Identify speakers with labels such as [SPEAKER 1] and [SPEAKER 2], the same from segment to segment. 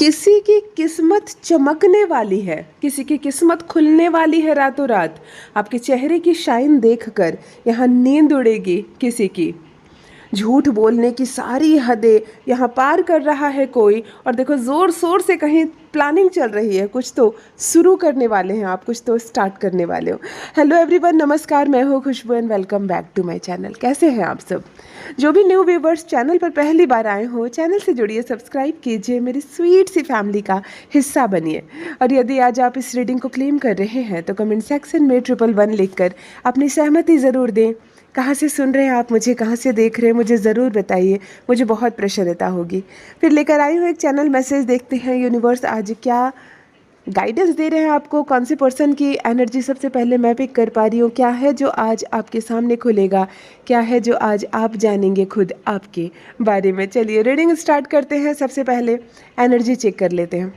[SPEAKER 1] किसी की किस्मत चमकने वाली है, किसी की किस्मत खुलने वाली है रातों रात। आपके चेहरे की शाइन देखकर यहाँ नींद उड़ेगी किसी की। झूठ बोलने की सारी हदें यहाँ पार कर रहा है कोई। और देखो ज़ोर शोर से कहीं प्लानिंग चल रही है, कुछ तो शुरू करने वाले हैं आप, कुछ तो स्टार्ट करने वाले हो। हेलो एवरीवन, नमस्कार, मैं हूँ Khushboo and welcome back to my channel. कैसे हैं आप सब? जो भी न्यू व्यूवर्स चैनल पर पहली बार आए हो, चैनल से जुड़िए, सब्सक्राइब कीजिए, मेरी स्वीट सी फैमिली का हिस्सा बनिए। और यदि आज आप इस रीडिंग को क्लेम कर रहे हैं तो कमेंट सेक्शन में 111 लिखकर अपनी सहमति ज़रूर दें। कहाँ से सुन रहे हैं आप मुझे, कहाँ से देख रहे हैं, मुझे ज़रूर बताइए, मुझे बहुत प्रसन्नता होगी। फिर लेकर आई हूँ एक चैनल मैसेज, देखते हैं यूनिवर्स आज क्या गाइडेंस दे रहे हैं आपको। कौन से पर्सन की एनर्जी सबसे पहले मैं पिक कर पा रही हूँ? क्या है जो आज आपके सामने खुलेगा? क्या है जो आज आप जानेंगे खुद आपके बारे में? चलिए रीडिंग स्टार्ट करते हैं। सबसे पहले एनर्जी चेक कर लेते हैं।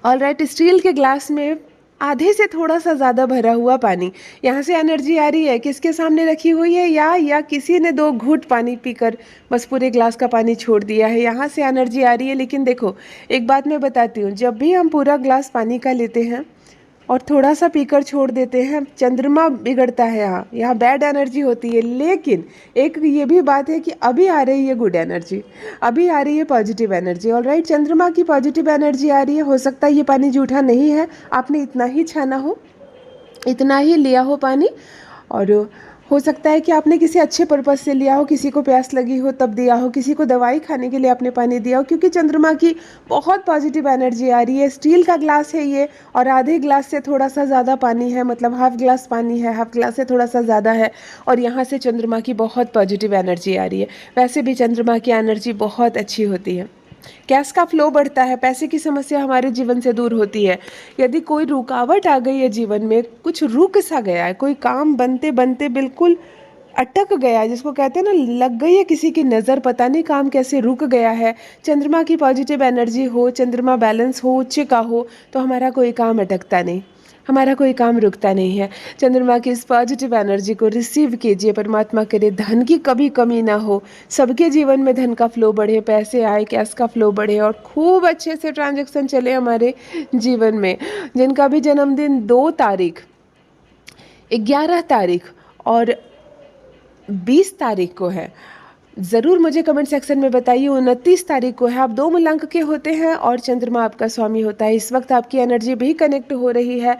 [SPEAKER 1] ऑलराइट, स्टील के ग्लास में आधे से थोड़ा सा ज़्यादा भरा हुआ पानी, यहाँ से एनर्जी आ रही है। किसके सामने रखी हुई है? या किसी ने 2 घूंट पानी पीकर बस पूरे ग्लास का पानी छोड़ दिया है, यहाँ से एनर्जी आ रही है। लेकिन देखो, एक बात मैं बताती हूँ, जब भी हम पूरा ग्लास पानी का लेते हैं और थोड़ा सा पीकर छोड़ देते हैं, चंद्रमा बिगड़ता है, यहाँ बैड एनर्जी होती है। लेकिन एक ये भी बात है कि अभी आ रही है गुड एनर्जी, अभी आ रही है पॉजिटिव एनर्जी। ऑलराइट, चंद्रमा की पॉजिटिव एनर्जी आ रही है। हो सकता है ये पानी जूठा नहीं है, आपने इतना ही छाना हो, इतना ही लिया हो पानी, और हो सकता है कि आपने किसी अच्छे पर्पस से लिया हो, किसी को प्यास लगी हो तब दिया हो, किसी को दवाई खाने के लिए आपने पानी दिया हो, क्योंकि चंद्रमा की बहुत पॉजिटिव एनर्जी आ रही है। स्टील का ग्लास है ये, और आधे ग्लास से थोड़ा सा ज़्यादा पानी है, मतलब हाफ ग्लास पानी है, हाफ ग्लास से थोड़ा सा ज़्यादा है, और यहाँ से चंद्रमा की बहुत पॉजिटिव एनर्जी आ रही है। वैसे भी चंद्रमा की एनर्जी बहुत अच्छी होती है। कैश का फ्लो बढ़ता है, पैसे की समस्या हमारे जीवन से दूर होती है। यदि कोई रुकावट आ गई है जीवन में, कुछ रुक सा गया है, कोई काम बनते बनते बिल्कुल अटक गया है, जिसको कहते हैं ना लग गई है किसी की नज़र, पता नहीं काम कैसे रुक गया है, चंद्रमा की पॉजिटिव एनर्जी हो, चंद्रमा बैलेंस हो, उच्च का हो, तो हमारा कोई काम अटकता नहीं, हमारा कोई काम रुकता नहीं है। चंद्रमा की इस पॉजिटिव एनर्जी को रिसीव कीजिए। परमात्मा करे धन की कभी कमी ना हो, सबके जीवन में धन का फ्लो बढ़े, पैसे आए, कैश का फ्लो बढ़े, और खूब अच्छे से ट्रांजैक्शन चले हमारे जीवन में। जिनका भी जन्मदिन 2 तारीख, 11 तारीख और 20 तारीख को है, ज़रूर मुझे कमेंट सेक्शन में बताइए। 29 तारीख को है, आप 2 मूलांक के होते हैं और चंद्रमा आपका स्वामी होता है। इस वक्त आपकी एनर्जी भी कनेक्ट हो रही है।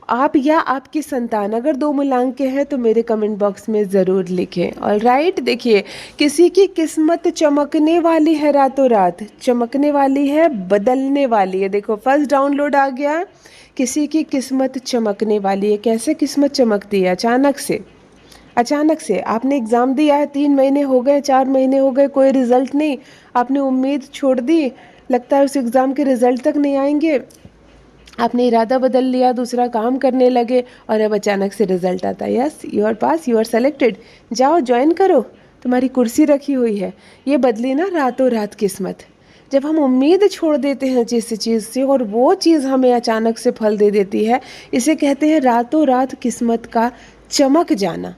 [SPEAKER 1] आप या आपकी संतान अगर 2 मूलांक के हैं तो मेरे कमेंट बॉक्स में ज़रूर लिखें। ऑलराइट, देखिए किसी की किस्मत चमकने वाली है रातों रात, चमकने वाली है, बदलने वाली है। देखो फर्स्ट डाउनलोड आ गया, किसी की किस्मत चमकने वाली है। कैसे किस्मत चमकती है? अचानक से आपने एग्ज़ाम दिया है, 3 महीने हो गए, 4 महीने हो गए, कोई रिज़ल्ट नहीं, आपने उम्मीद छोड़ दी, लगता है उस एग्ज़ाम के रिज़ल्ट तक नहीं आएंगे, आपने इरादा बदल लिया, दूसरा काम करने लगे, और अब अचानक से रिज़ल्ट आता है, yes you are pass, you are selected, जाओ ज्वाइन करो, तुम्हारी कुर्सी रखी हुई है। ये बदली ना रातों रात किस्मत। जब हम उम्मीद छोड़ देते हैं जिस चीज़ से और वो चीज़ हमें अचानक से फल दे देती है, इसे कहते हैं रातों रात किस्मत का चमक जाना,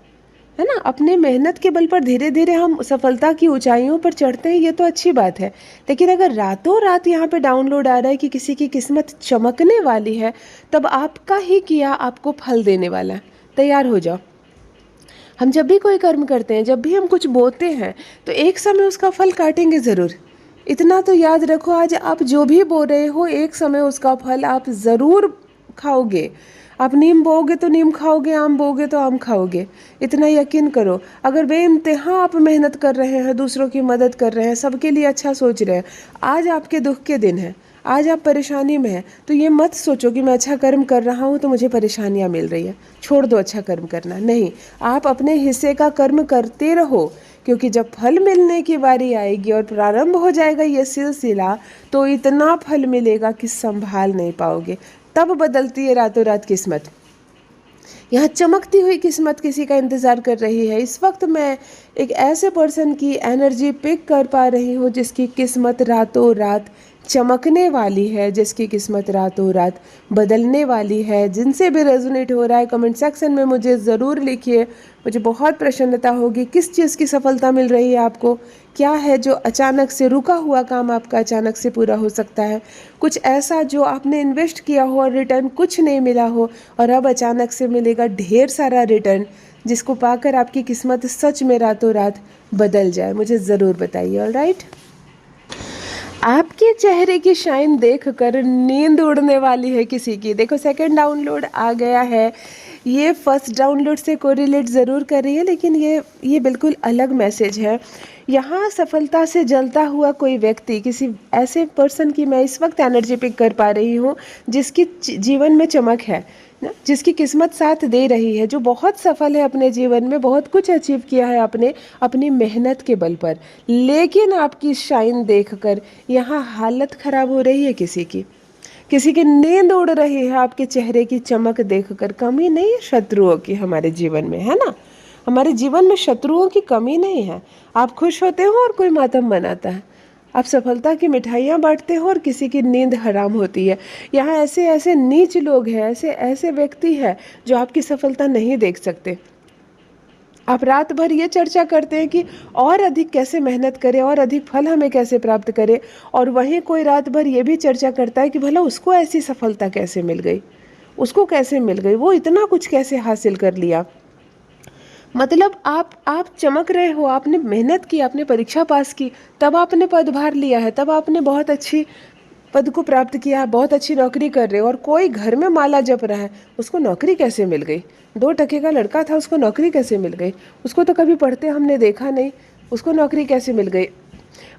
[SPEAKER 1] है ना। अपने मेहनत के बल पर धीरे धीरे हम सफलता की ऊंचाइयों पर चढ़ते हैं, ये तो अच्छी बात है। लेकिन अगर रातों रात यहाँ पे डाउनलोड आ रहा है कि किसी की किस्मत चमकने वाली है, तब आपका ही किया आपको फल देने वाला है। तैयार हो जाओ। हम जब भी कोई कर्म करते हैं, जब भी हम कुछ बोते हैं, तो एक समय उसका फल काटेंगे ज़रूर। इतना तो याद रखो, आज आप जो भी बो रहे हो, एक समय उसका फल आप ज़रूर खाओगे। आप नीम बोओगे तो नीम खाओगे, आम बोओगे तो आम खाओगे, इतना यकीन करो। अगर बेइंतहा आप मेहनत कर रहे हैं, दूसरों की मदद कर रहे हैं, सबके लिए अच्छा सोच रहे हैं, आज आपके दुख के दिन है, आज आप परेशानी में हैं, तो ये मत सोचो कि मैं अच्छा कर्म कर रहा हूँ तो मुझे परेशानियाँ मिल रही हैं, छोड़ दो अच्छा कर्म करना। नहीं, आप अपने हिस्से का कर्म करते रहो, क्योंकि जब फल मिलने की बारी आएगी और प्रारंभ हो जाएगा ये सिलसिला, तो इतना फल मिलेगा कि संभाल नहीं पाओगे। तब बदलती है रातों रात किस्मत। यहाँ चमकती हुई किस्मत किसी का इंतज़ार कर रही है। इस वक्त मैं एक ऐसे पर्सन की एनर्जी पिक कर पा रही हूँ जिसकी किस्मत रातों रात चमकने वाली है, जिसकी किस्मत रातों रात बदलने वाली है। जिनसे भी रेजोनेट हो रहा है कमेंट सेक्शन में मुझे ज़रूर लिखिए, मुझे बहुत प्रसन्नता होगी। किस चीज़ की सफलता मिल रही है आपको? क्या है जो अचानक से रुका हुआ काम आपका अचानक से पूरा हो सकता है? कुछ ऐसा जो आपने इन्वेस्ट किया हो और रिटर्न कुछ नहीं मिला हो और अब अचानक से मिलेगा ढेर सारा रिटर्न, जिसको पाकर आपकी किस्मत सच में रातों रात बदल जाए। मुझे ज़रूर बताइए। ऑलराइट, आपके चेहरे की शाइन देखकर नींद उड़ने वाली है किसी की। देखो सेकंड डाउनलोड आ गया है। ये फर्स्ट डाउनलोड से कोरिलेट ज़रूर कर रही है, लेकिन ये बिल्कुल अलग मैसेज है। यहाँ सफलता से जलता हुआ कोई व्यक्ति, किसी ऐसे पर्सन की मैं इस वक्त एनर्जी पिक कर पा रही हूँ जिसकी जीवन में चमक है ना, जिसकी किस्मत साथ दे रही है, जो बहुत सफल है अपने जीवन में, बहुत कुछ अचीव किया है आपने अपनी मेहनत के बल पर। लेकिन आपकी शाइन देखकर यहाँ हालत ख़राब हो रही है किसी की नींद उड़ रही है आपके चेहरे की चमक देखकर। कमी नहीं है शत्रुओं की हमारे जीवन में, है ना। हमारे जीवन में शत्रुओं की कमी नहीं है। आप खुश होते हो और कोई मातम मनाता है। आप सफलता की मिठाइयाँ बांटते हो और किसी की नींद हराम होती है। यहाँ ऐसे ऐसे नीच लोग हैं, ऐसे ऐसे व्यक्ति हैं जो आपकी सफलता नहीं देख सकते। आप रात भर ये चर्चा करते हैं कि और अधिक कैसे मेहनत करें और अधिक फल हमें कैसे प्राप्त करें, और वहीं कोई रात भर ये भी चर्चा करता है कि भला उसको ऐसी सफलता कैसे मिल गई, उसको कैसे मिल गई, वो इतना कुछ कैसे हासिल कर लिया। मतलब आप चमक रहे हो, आपने मेहनत की, आपने परीक्षा पास की, तब आपने पदभार लिया है, तब आपने बहुत अच्छी पद को प्राप्त किया है, बहुत अच्छी नौकरी कर रहे हो, और कोई घर में माला जप रहा है, उसको नौकरी कैसे मिल गई? 2 टके का लड़का था, उसको नौकरी कैसे मिल गई? उसको तो कभी पढ़ते हमने देखा नहीं, उसको नौकरी कैसे मिल गई?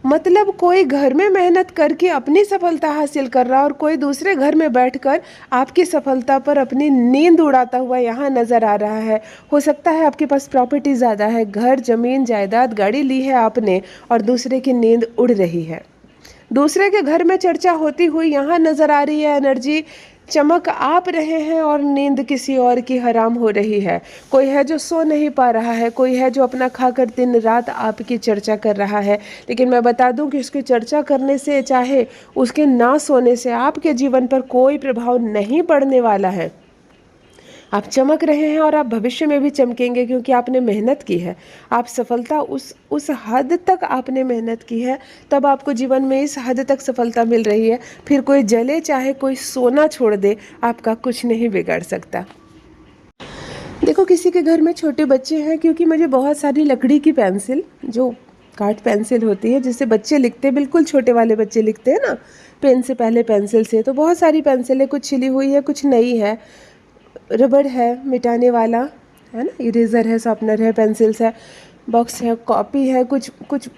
[SPEAKER 1] मतलब कोई घर में मेहनत करके अपनी सफलता हासिल कर रहा है और कोई दूसरे घर में बैठकर आपकी सफलता पर अपनी नींद उड़ाता हुआ यहाँ नज़र आ रहा है। हो सकता है आपके पास प्रॉपर्टी ज़्यादा है, घर, ज़मीन, जायदाद, गाड़ी ली है आपने, और दूसरे की नींद उड़ रही है। दूसरे के घर में चर्चा होती हुई यहाँ नज़र आ रही है एनर्जी। चमक आप रहे हैं और नींद किसी और की हराम हो रही है। कोई है जो सो नहीं पा रहा है, कोई है जो अपना खाकर दिन रात आपकी चर्चा कर रहा है। लेकिन मैं बता दूं कि उसकी चर्चा करने से, चाहे उसके ना सोने से, आपके जीवन पर कोई प्रभाव नहीं पड़ने वाला है। आप चमक रहे हैं और आप भविष्य में भी चमकेंगे, क्योंकि आपने मेहनत की है। आप सफलता उस हद तक आपने मेहनत की है, तब आपको जीवन में इस हद तक सफलता मिल रही है। फिर कोई जले, चाहे कोई सोना छोड़ दे, आपका कुछ नहीं बिगाड़ सकता। देखो किसी के घर में छोटे बच्चे हैं, क्योंकि मुझे बहुत सारी लकड़ी की पेंसिल, जो काट पेंसिल होती है जिससे बच्चे लिखते हैं, बिल्कुल छोटे वाले बच्चे लिखते हैं ना, पेन से पहले पेंसिल से, तो बहुत सारी पेंसिलें, कुछ छिली हुई है, कुछ नई है। रबड़ है मिटाने वाला, है ना, इरेज़र है, शार्पनर है, पेंसिल्स है, बॉक्स है, कॉपी है, कुछ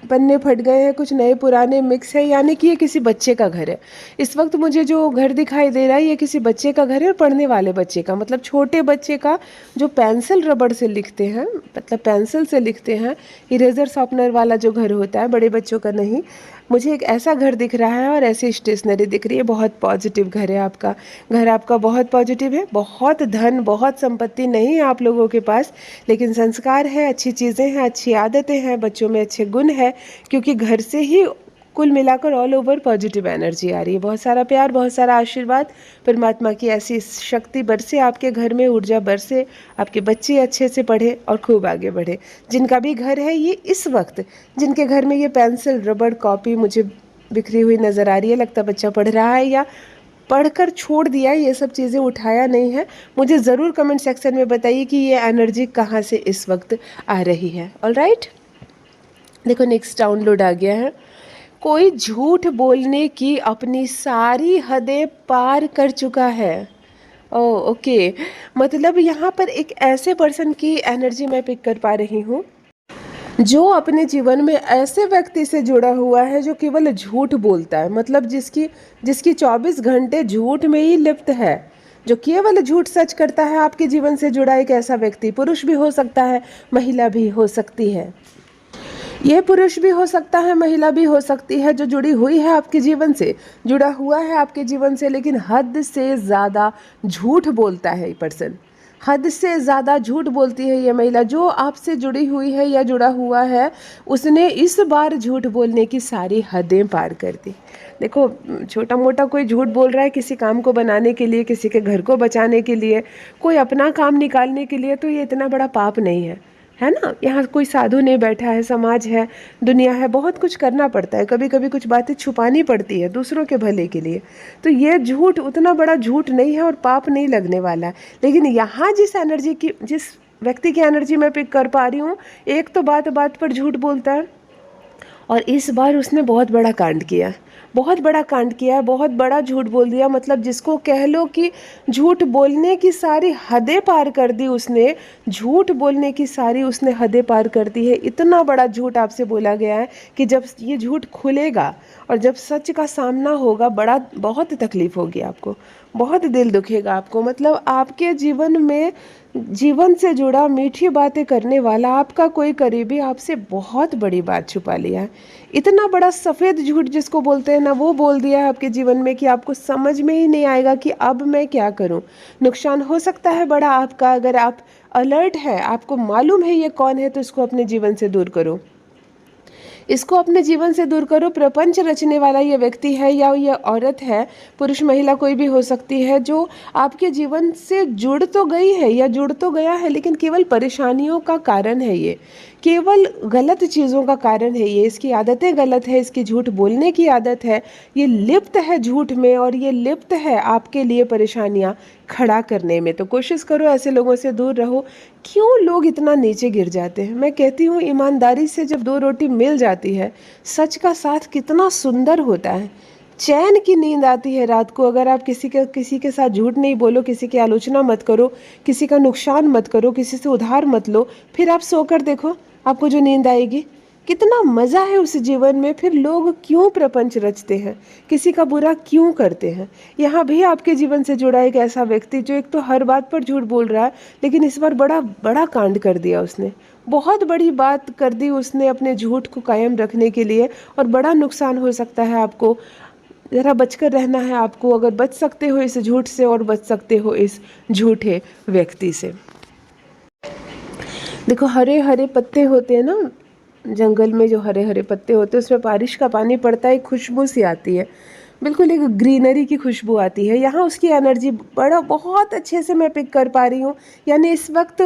[SPEAKER 1] पन्ने फट गए हैं, कुछ नए पुराने मिक्स है। यानी कि ये किसी बच्चे का घर है। इस वक्त मुझे जो घर दिखाई दे रहा है ये किसी बच्चे का घर है, और पढ़ने वाले बच्चे का, मतलब छोटे बच्चे का, जो पेंसिल रबड़ से लिखते हैं, मतलब पेंसिल से लिखते हैं, इरेज़र शार्पनर वाला जो घर होता है, बड़े बच्चों का नहीं। मुझे एक ऐसा घर दिख रहा है और ऐसी स्टेशनरी दिख रही है। बहुत पॉजिटिव घर है आपका। घर आपका बहुत पॉजिटिव है। बहुत धन, बहुत संपत्ति नहीं है आप लोगों के पास, लेकिन संस्कार है, अच्छी चीज़ें हैं, अच्छी आदतें हैं, बच्चों में अच्छे गुण है, क्योंकि घर से ही कुल मिलाकर ऑल ओवर पॉजिटिव एनर्जी आ रही है। बहुत सारा प्यार, बहुत सारा आशीर्वाद, परमात्मा की ऐसी शक्ति बरसे आपके घर में, ऊर्जा बरसे, आपके बच्चे अच्छे से पढ़े और खूब आगे बढ़े। जिनका भी घर है ये इस वक्त, जिनके घर में ये पेंसिल, रबड़, कॉपी मुझे बिखरी हुई नज़र आ रही है, लगता बच्चा पढ़ रहा है या पढ़कर छोड़ दिया, ये सब चीज़ें उठाया नहीं है, मुझे ज़रूर कमेंट सेक्शन में बताइए कि ये एनर्जी कहाँ से इस वक्त आ रही है। ऑलराइट, देखो नेक्स्ट डाउनलोड आ गया है। कोई झूठ बोलने की अपनी सारी हदें पार कर चुका है। ओके, मतलब यहाँ पर एक ऐसे पर्सन की एनर्जी मैं पिक कर पा रही हूँ जो अपने जीवन में ऐसे व्यक्ति से जुड़ा हुआ है जो केवल झूठ बोलता है, मतलब जिसकी 24 घंटे झूठ में ही लिप्त है, जो केवल झूठ सच करता है। आपके जीवन से जुड़ा एक ऐसा व्यक्ति, पुरुष भी हो सकता है, महिला भी हो सकती है। यह पुरुष भी हो सकता है, महिला भी हो सकती है, जो जुड़ी हुई है आपके जीवन से, जुड़ा हुआ है आपके जीवन से, लेकिन हद से ज़्यादा झूठ बोलता है ये पर्सन। हद से ज़्यादा झूठ बोलती है ये महिला। जो आपसे जुड़ी हुई है या जुड़ा हुआ है, उसने इस बार झूठ बोलने की सारी हदें पार कर दी। देखो, छोटा मोटा कोई झूठ बोल रहा है किसी काम को बनाने के लिए, किसी के घर को बचाने के लिए, कोई अपना काम निकालने के लिए, तो ये इतना बड़ा पाप नहीं है ना। यहाँ कोई साधु नहीं बैठा है, समाज है, दुनिया है, बहुत कुछ करना पड़ता है, कभी कभी कुछ बातें छुपानी पड़ती है दूसरों के भले के लिए। तो ये झूठ उतना बड़ा झूठ नहीं है और पाप नहीं लगने वाला है। लेकिन यहाँ जिस व्यक्ति की एनर्जी मैं पिक कर पा रही हूँ, एक तो बात बात पर झूठ बोलता है, और इस बार उसने बहुत बड़ा कांड किया, बहुत बड़ा कांड किया, बहुत बड़ा झूठ बोल दिया। मतलब जिसको कह लो कि झूठ बोलने की सारी हदें पार कर दी उसने, झूठ बोलने की सारी उसने हदें पार कर दी है। इतना बड़ा झूठ आपसे बोला गया है कि जब ये झूठ खुलेगा और जब सच का सामना होगा, बहुत तकलीफ होगी आपको, बहुत दिल दुखेगा आपको। मतलब आपके जीवन में, जीवन से जुड़ा मीठी बातें करने वाला आपका कोई करीबी आपसे बहुत बड़ी बात छुपा लिया है। इतना बड़ा सफ़ेद झूठ जिसको बोलते हैं ना, वो बोल दिया है आपके जीवन में कि आपको समझ में ही नहीं आएगा कि अब मैं क्या करूं। नुकसान हो सकता है बड़ा आपका। अगर आप अलर्ट है, आपको मालूम है ये कौन है, तो इसको अपने जीवन से दूर करो, इसको अपने जीवन से दूर करो। प्रपंच रचने वाला ये व्यक्ति है या ये औरत है, पुरुष महिला कोई भी हो सकती है, जो आपके जीवन से जुड़ तो गई है या जुड़ तो गया है, लेकिन केवल परेशानियों का कारण है ये, केवल गलत चीज़ों का कारण है ये। इसकी आदतें गलत है, इसकी झूठ बोलने की आदत है, ये लिप्त है झूठ में, और ये लिप्त है आपके लिए परेशानियां खड़ा करने में। तो कोशिश करो ऐसे लोगों से दूर रहो। क्यों लोग इतना नीचे गिर जाते हैं? मैं कहती हूँ, ईमानदारी से जब दो रोटी मिल जाती है, सच का साथ कितना सुंदर होता है, चैन की नींद आती है रात को। अगर आप किसी के साथ झूठ नहीं बोलो, किसी की आलोचना मत करो, किसी का नुकसान मत करो, किसी से उधार मत लो, फिर आप सोकर देखो आपको जो नींद आएगी, कितना मज़ा है उस जीवन में। फिर लोग क्यों प्रपंच रचते हैं, किसी का बुरा क्यों करते हैं? यहाँ भी आपके जीवन से जुड़ा एक ऐसा व्यक्ति जो एक तो हर बात पर झूठ बोल रहा है, लेकिन इस बार बड़ा बड़ा कांड कर दिया उसने, बहुत बड़ी बात कर दी उसने अपने झूठ को कायम रखने के लिए, और बड़ा नुकसान हो सकता है आपको। ज़रा बचकर रहना है आपको, अगर बच सकते हो इस झूठ से और बच सकते हो इस झूठे व्यक्ति से। देखो, हरे हरे पत्ते होते हैं ना जंगल में, जो हरे हरे पत्ते होते हैं उसमें बारिश का पानी पड़ता है, एक खुशबू सी आती है, बिल्कुल एक ग्रीनरी की खुशबू आती है। यहाँ उसकी एनर्जी बहुत अच्छे से मैं पिक कर पा रही हूँ। यानी इस वक्त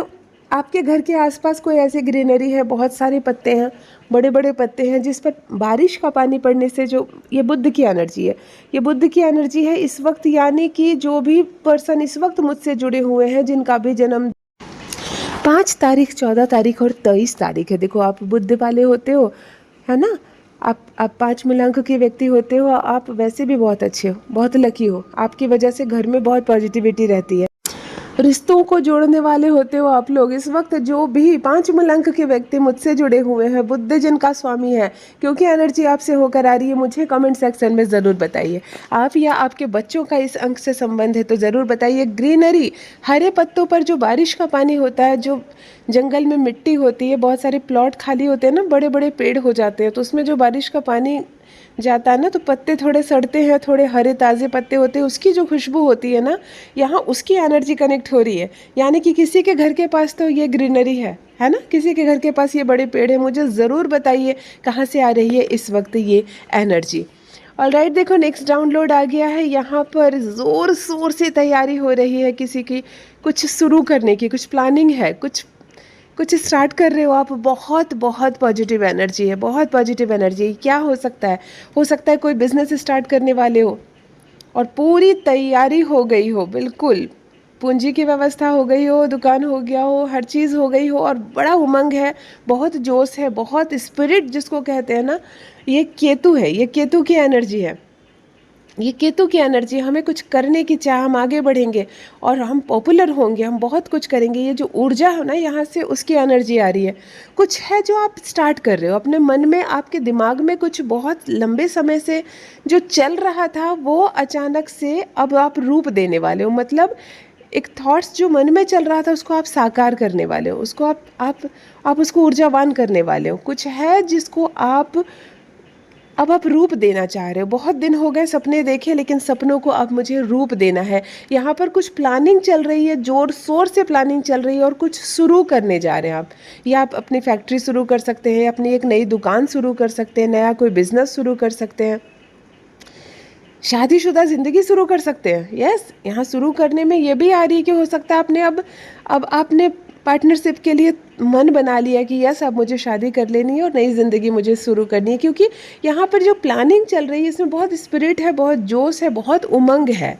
[SPEAKER 1] आपके घर के आसपास कोई ऐसी ग्रीनरी है, बहुत सारे पत्ते हैं, बड़े बड़े पत्ते हैं, जिस पर बारिश का पानी पड़ने से जो ये बुद्ध की एनर्जी है, ये बुद्ध की एनर्जी है इस वक्त। यानी कि जो भी पर्सन इस वक्त मुझसे जुड़े हुए हैं, जिनका भी जन्म 5 तारीख, 14 तारीख और 23 तारीख है, देखो आप बुद्ध वाले होते हो, है ना, आप 5 मूलांक के व्यक्ति होते हो, आप वैसे भी बहुत अच्छे हो, बहुत लकी हो, आपकी वजह से घर में बहुत पॉजिटिविटी रहती है। रिश्तों को जोड़ने वाले होते हो आप लोग। इस वक्त जो भी 5 मूलांक के व्यक्ति मुझसे जुड़े हुए हैं, बुद्ध जिनका स्वामी है, क्योंकि एनर्जी आपसे होकर आ रही है, मुझे कमेंट सेक्शन में ज़रूर बताइए। आप या आपके बच्चों का इस अंक से संबंध है तो ज़रूर बताइए। ग्रीनरी, हरे पत्तों पर जो बारिश का पानी होता है, जो जंगल में मिट्टी होती है, बहुत सारे प्लॉट खाली होते हैं ना, बड़े बड़े पेड़ हो जाते हैं, तो उसमें जो बारिश का पानी जाता है ना, तो पत्ते थोड़े सड़ते हैं, थोड़े हरे ताज़े पत्ते होते हैं, उसकी जो खुशबू होती है ना, यहाँ उसकी एनर्जी कनेक्ट हो रही है। यानी कि किसी के घर के पास तो ये ग्रीनरी है ना, किसी के घर के पास ये बड़े पेड़ है। मुझे ज़रूर बताइए कहाँ से आ रही है इस वक्त ये एनर्जी। ऑलराइट, देखो नेक्स्ट डाउनलोड आ गया है। यहाँ पर ज़ोर शोर से तैयारी हो रही है किसी की कुछ शुरू करने की, कुछ प्लानिंग है, कुछ स्टार्ट कर रहे हो आप। बहुत बहुत पॉजिटिव एनर्जी है, बहुत पॉजिटिव एनर्जी है। क्या हो सकता है? हो सकता है कोई बिजनेस स्टार्ट करने वाले हो और पूरी तैयारी हो गई हो, बिल्कुल पूंजी की व्यवस्था हो गई हो, दुकान हो गया हो, हर चीज़ हो गई हो, और बड़ा उमंग है, बहुत जोश है, बहुत स्पिरिट जिसको कहते हैं ना, ये केतु है, ये केतु की एनर्जी है, ये केतु की एनर्जी। हमें कुछ करने की चाह, हम आगे बढ़ेंगे और हम पॉपुलर होंगे, हम बहुत कुछ करेंगे। ये जो ऊर्जा है ना, यहाँ से उसकी एनर्जी आ रही है। कुछ है जो आप स्टार्ट कर रहे हो अपने मन में, आपके दिमाग में कुछ बहुत लंबे समय से जो चल रहा था, वो अचानक से अब आप रूप देने वाले हो। मतलब एक थॉट्स जो मन में चल रहा था, उसको आप साकार करने वाले हो, उसको आप उसको ऊर्जावान करने वाले हो। कुछ है जिसको आप अब आप रूप देना चाह रहे हो। बहुत दिन हो गए सपने देखे, लेकिन सपनों को अब मुझे रूप देना है। यहाँ पर कुछ प्लानिंग चल रही है, जोर शोर से प्लानिंग चल रही है और कुछ शुरू करने जा रहे हैं आप। या आप अपनी फैक्ट्री शुरू कर सकते हैं, अपनी एक नई दुकान शुरू कर सकते हैं, नया कोई बिजनेस शुरू कर सकते हैं, शादीशुदा ज़िंदगी शुरू कर सकते हैं। यस, यहाँ शुरू करने में ये भी आ रही है कि हो सकता है आपने अब आपने पार्टनरशिप के लिए मन बना लिया कि यस, अब मुझे शादी कर लेनी है और नई ज़िंदगी मुझे शुरू करनी है। क्योंकि यहाँ पर जो प्लानिंग चल रही है इसमें बहुत स्पिरिट है, बहुत जोश है, बहुत उमंग है।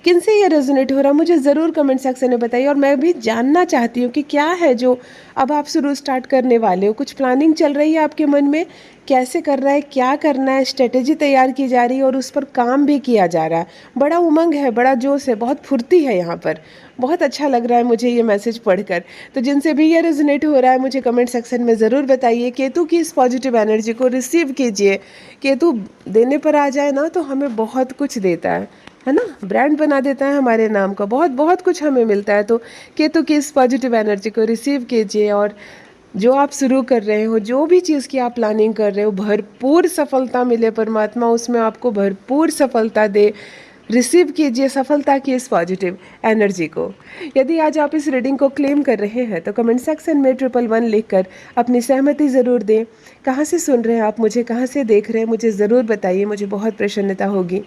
[SPEAKER 1] किन से ये रेजोनेट हो रहा है मुझे ज़रूर कमेंट सेक्शन में बताइए। और मैं भी जानना चाहती हूँ कि क्या है जो अब आप शुरू स्टार्ट करने वाले हो। कुछ प्लानिंग चल रही है आपके मन में, कैसे करना है, क्या करना है, स्ट्रेटेजी तैयार की जा रही है और उस पर काम भी किया जा रहा है। बड़ा उमंग है, बड़ा जोश है, बहुत फुर्ती है यहाँ पर। बहुत अच्छा लग रहा है मुझे ये मैसेज पढ़कर। तो जिनसे भी ये रेजोनेट हो रहा है मुझे कमेंट सेक्शन में ज़रूर बताइए। केतु की इस पॉजिटिव एनर्जी को रिसीव कीजिए। केतु देने पर आ जाए ना तो हमें बहुत कुछ देता है ना, ब्रांड बना देता है हमारे नाम का, बहुत बहुत कुछ हमें मिलता है। तो केतु की इस पॉजिटिव एनर्जी को रिसीव कीजिए और जो आप शुरू कर रहे हो, जो भी चीज़ की आप प्लानिंग कर रहे हो, भरपूर सफलता मिले, परमात्मा उसमें आपको भरपूर सफलता दे। रिसीव कीजिए सफलता की इस पॉजिटिव एनर्जी को। यदि आज आप इस रीडिंग को क्लेम कर रहे हैं तो कमेंट सेक्शन में 111 लिखकर अपनी सहमति ज़रूर दें। कहाँ से सुन रहे हैं आप मुझे, कहाँ से देख रहे हैं, मुझे ज़रूर बताइए, मुझे बहुत प्रसन्नता होगी।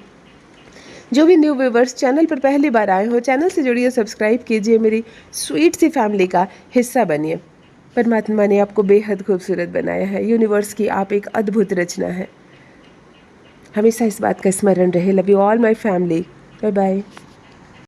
[SPEAKER 1] जो भी न्यू व्यूवर्स चैनल पर पहली बार आए हो, चैनल से जुड़िए, सब्सक्राइब कीजिए, मेरी स्वीट सी फैमिली का हिस्सा बनिए। परमात्मा ने आपको बेहद खूबसूरत बनाया है। यूनिवर्स की आप एक अद्भुत रचना है। हमेशा इस बात का स्मरण रहे। Love you all my family. Bye bye.